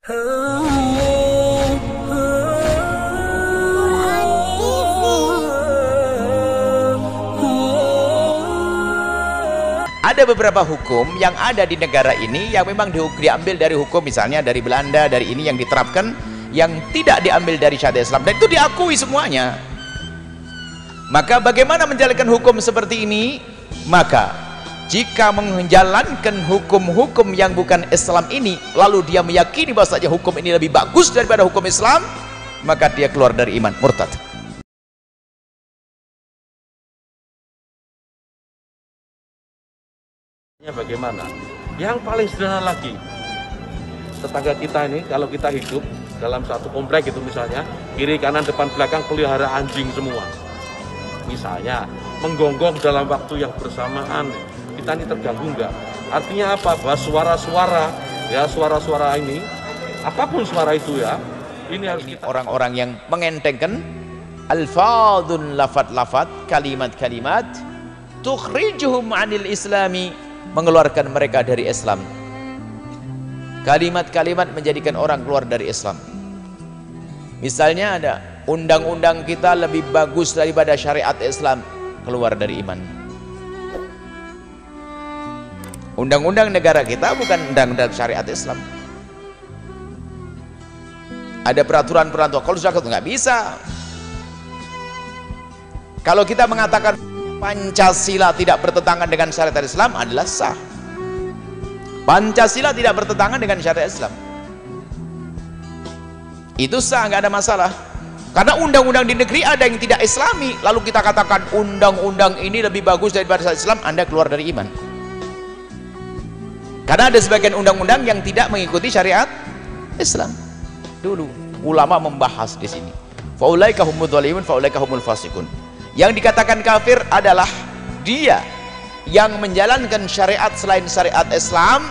Ada beberapa hukum yang ada di negara ini yang memang diambil dari hukum, misalnya dari Belanda, dari ini yang diterapkan, yang tidak diambil dari syariat Islam, dan itu diakui semuanya. Maka bagaimana menjalankan hukum seperti ini? Maka jika menjalankan hukum-hukum yang bukan Islam ini, lalu dia meyakini bahwasanya hukum ini lebih bagus daripada hukum Islam, maka dia keluar dari iman, murtad. Bagaimana? Yang paling sederhana lagi, tetangga kita ini, kalau kita hidup dalam satu komplek itu misalnya, kiri kanan depan belakang pelihara anjing semua, misalnya menggonggong dalam waktu yang bersamaan, kita ini terganggu enggak? Artinya apa? Bahwa suara-suara, ya suara-suara ini, apapun suara itu ya, ini harus kita... Orang-orang yang mengentengkan alfadun lafat-lafat, kalimat-kalimat tukhrijuhum anil islami, mengeluarkan mereka dari Islam. Kalimat-kalimat menjadikan orang keluar dari Islam. Misalnya ada undang-undang kita lebih bagus daripada syariat Islam, keluar dari iman. Undang-undang negara kita bukan undang-undang syariat Islam. Ada peraturan-peraturan, kalau zakat nggak bisa. Kalau kita mengatakan Pancasila tidak bertentangan dengan syariat Islam, adalah sah. Pancasila tidak bertentangan dengan syariat Islam, itu sah, nggak ada masalah. Karena undang-undang di negeri ada yang tidak Islami, lalu kita katakan undang-undang ini lebih bagus daripada syariat Islam, Anda keluar dari iman. Karena ada sebagian undang-undang yang tidak mengikuti syariat Islam. Dulu ulama membahas di sini. Faulaika humul dzalimun, faulaika humul fasiqun. Yang dikatakan kafir adalah dia yang menjalankan syariat selain syariat Islam,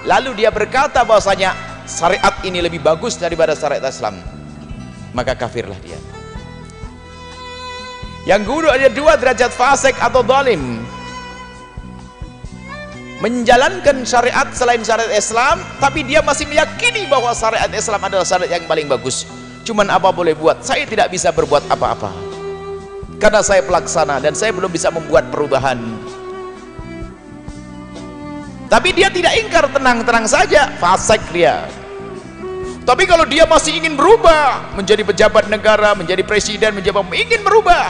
lalu dia berkata bahwasanya syariat ini lebih bagus daripada syariat Islam, maka kafirlah dia. Yang kedua, ada dua derajat fasik atau zalim, menjalankan syariat selain syariat Islam, tapi dia masih meyakini bahwa syariat Islam adalah syariat yang paling bagus. Cuman apa boleh buat, saya tidak bisa berbuat apa-apa karena saya pelaksana dan saya belum bisa membuat perubahan. Tapi dia tidak ingkar, tenang-tenang saja, fasik dia. Tapi kalau dia masih ingin berubah menjadi pejabat negara, menjadi presiden, ingin berubah,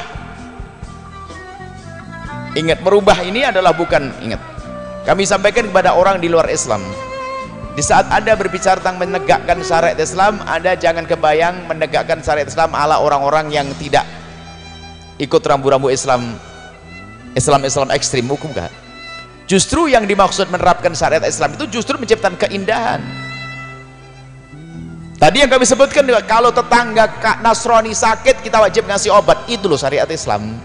ingat, merubah ini adalah bukan, ingat, kami sampaikan kepada orang di luar Islam, di saat Anda berbicara tentang menegakkan syariat Islam, Anda jangan kebayang menegakkan syariat Islam ala orang-orang yang tidak ikut rambu-rambu Islam ekstrim, hukum kan? Justru yang dimaksud menerapkan syariat Islam itu justru menciptakan keindahan. Tadi yang kami sebutkan, kalau tetangga Nasrani sakit kita wajib ngasih obat, itu loh syariat Islam.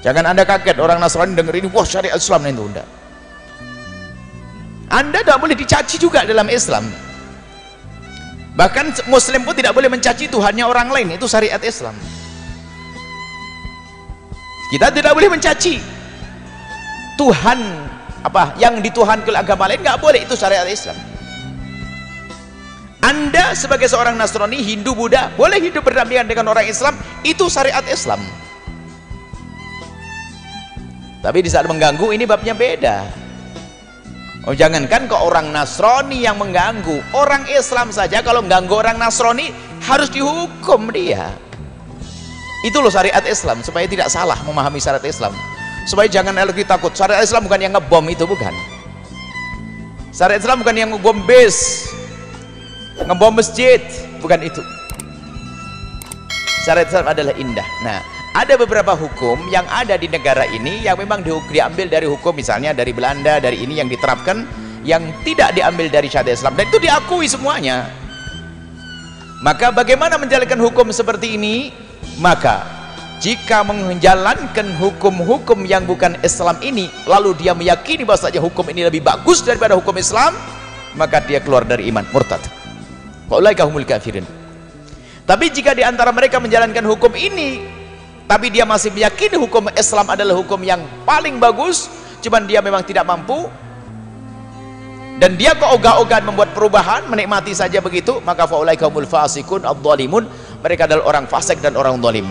Jangan Anda kaget orang Nasrani denger ini, wah syariat Islam, itu enggak. Anda tidak boleh dicaci juga dalam Islam. Bahkan Muslim pun tidak boleh mencaci Tuhannya orang lain, itu syariat Islam. Kita tidak boleh mencaci Tuhan apa yang dituhankan oleh agama lain, nggak boleh, itu syariat Islam. Anda sebagai seorang Nasrani, Hindu, Buddha boleh hidup berdampingan dengan orang Islam, itu syariat Islam. Tapi di saat mengganggu, ini babnya beda. Oh, jangankan ke orang Nasrani yang mengganggu, orang Islam saja kalau mengganggu orang Nasrani harus dihukum dia. Itu loh syariat Islam, supaya tidak salah memahami syariat Islam, supaya jangan lagi takut. Syariat Islam bukan yang ngebom, itu bukan. Syariat Islam bukan yang ngebom base, ngebom masjid, bukan itu. Syariat Islam adalah indah. Nah, ada beberapa hukum yang ada di negara ini yang memang diambil dari hukum, misalnya dari Belanda, dari ini yang diterapkan, yang tidak diambil dari syariat Islam, dan itu diakui semuanya. Maka bagaimana menjalankan hukum seperti ini? Maka jika menjalankan hukum-hukum yang bukan Islam ini, lalu dia meyakini bahwasanya hukum ini lebih bagus daripada hukum Islam, maka dia keluar dari iman, murtad. Faulaika humul kafirin. Tapi jika di antara mereka menjalankan hukum ini, tapi dia masih meyakini hukum Islam adalah hukum yang paling bagus, cuman dia memang tidak mampu, dan dia kok ogah-ogahan membuat perubahan, menikmati saja begitu, maka faulaika humul fasikun adh-dhalimun, mereka adalah orang fasik dan orang zalim.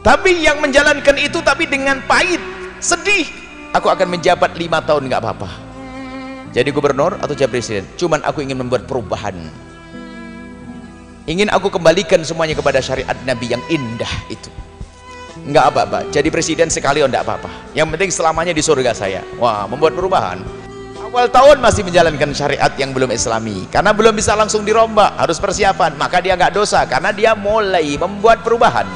Tapi yang menjalankan itu tapi dengan pahit, sedih, aku akan menjabat 5 tahun nggak apa-apa, jadi gubernur atau jadi presiden, cuman aku ingin membuat perubahan, ingin aku kembalikan semuanya kepada syariat Nabi yang indah itu. Nggak apa-apa, jadi presiden sekali enggak apa-apa, yang penting selamanya di surga saya. Wah, membuat perubahan. Awal tahun masih menjalankan syariat yang belum islami, karena belum bisa langsung dirombak, harus persiapan, maka dia nggak dosa, karena dia mulai membuat perubahan.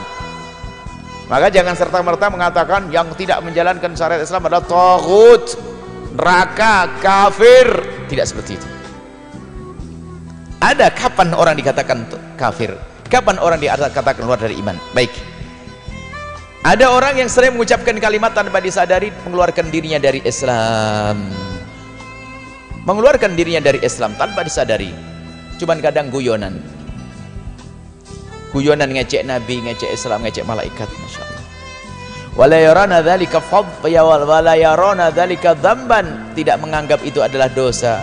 Maka jangan serta-merta mengatakan yang tidak menjalankan syariat Islam adalah taghut, neraka, kafir. Tidak seperti itu. Ada kapan orang dikatakan kafir? Kapan orang dikatakan keluar dari iman? Baik. Ada orang yang sering mengucapkan kalimat tanpa disadari mengeluarkan dirinya dari Islam. Mengeluarkan dirinya dari Islam tanpa disadari. Cuman kadang guyonan. Guyonan ngecek Nabi, ngecek Islam, ngecek malaikat, Masya Allah. Wala yarana dzalika wala yarana dzalika dzamban, tidak menganggap itu adalah dosa.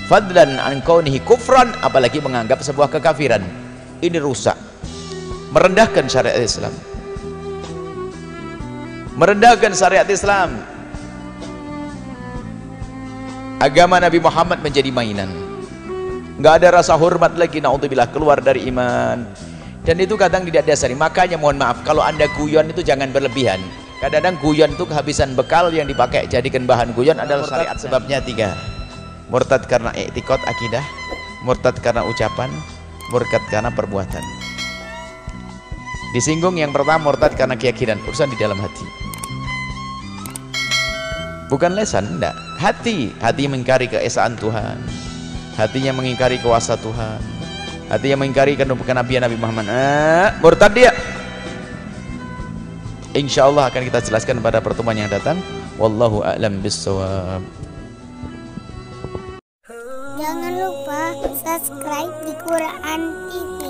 Fadlan an kaunihi kufran, apalagi menganggap sebuah kekafiran. Ini rusak. Merendahkan syariat Islam. Merendahkan syariat Islam. Agama Nabi Muhammad menjadi mainan, nggak ada rasa hormat lagi, naudzubillah, keluar dari iman. Dan itu kadang tidak dasari. Makanya mohon maaf kalau anda guyon itu jangan berlebihan. Kadang-kadang guyon itu kehabisan bekal yang dipakai jadikan bahan guyon adalah syariat. Sebabnya 3: murtad karena i'tiqad akidah, murtad karena ucapan, murtad karena perbuatan. Disinggung yang pertama, murtad karena keyakinan, urusan di dalam hati, bukan lesan, enggak. Hati mengingkari keesaan Tuhan, hatinya mengingkari kuasa Tuhan, hatinya mengingkari kenabian Nabi Muhammad. Murtad dia. Insya Allah akan kita jelaskan pada pertemuan yang datang. Wallahu a'lam bissawab. Jangan lupa subscribe di Quran TV.